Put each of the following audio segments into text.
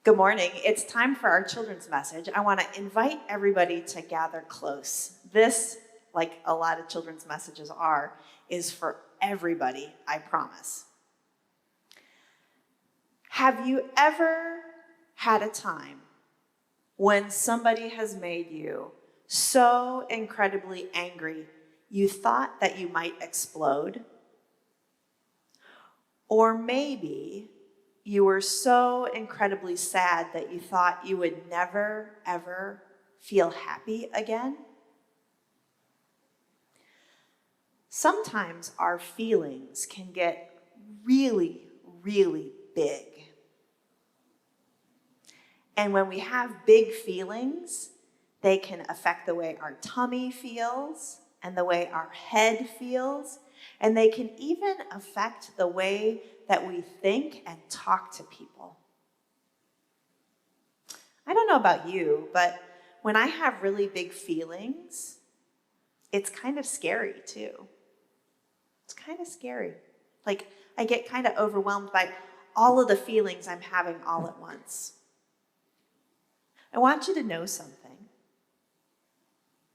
Good morning. It's time for our children's message. I want to invite everybody to gather close. This, like a lot of children's messages are, is for everybody, I promise. Have you ever had a time when somebody has made you so incredibly angry you thought that you might explode? Or maybe you were so incredibly sad that you thought you would never, ever feel happy again? Sometimes our feelings can get really, really big. And when we have big feelings, they can affect the way our tummy feels and the way our head feels, and they can even affect the way that we think and talk to people. I don't know about you, but when I have really big feelings, it's kind of scary too. It's kind of scary. Like, I get kind of overwhelmed by all of the feelings I'm having all at once. I want you to know something.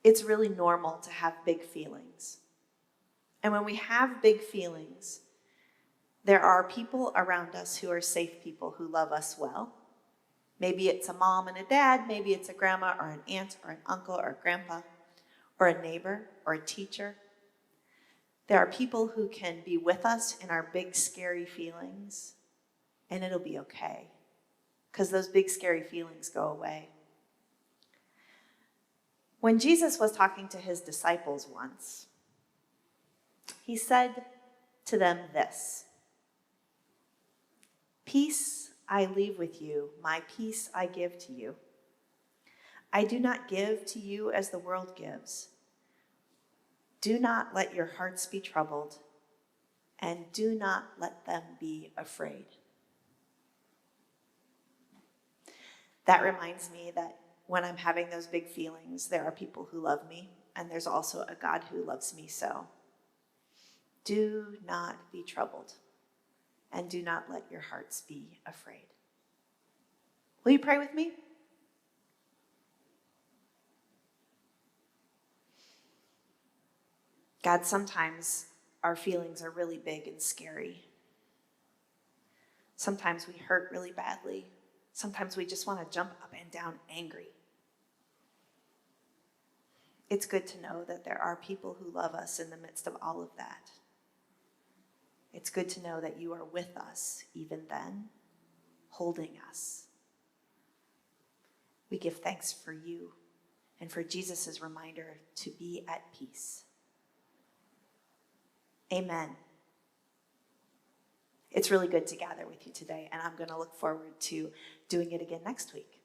It's really normal to have big feelings. And when we have big feelings, there are people around us who are safe people who love us well. Maybe it's a mom and a dad, maybe it's a grandma or an aunt or an uncle or a grandpa or a neighbor or a teacher. There are people who can be with us in our big scary feelings, and it'll be okay, because those big scary feelings go away. When Jesus was talking to his disciples once, he said to them this: "Peace I leave with you, my peace I give to you. I do not give to you as the world gives. Do not let your hearts be troubled, and do not let them be afraid." That reminds me that when I'm having those big feelings, there are people who love me, and there's also a God who loves me so. Do not be troubled, and do not let your hearts be afraid. Will you pray with me? God, sometimes our feelings are really big and scary. Sometimes we hurt really badly. Sometimes we just want to jump up and down angry. It's good to know that there are people who love us in the midst of all of that. It's good to know that you are with us even then, holding us. We give thanks for you and for Jesus' reminder to be at peace. Amen. It's really good to gather with you today, and I'm going to look forward to doing it again next week.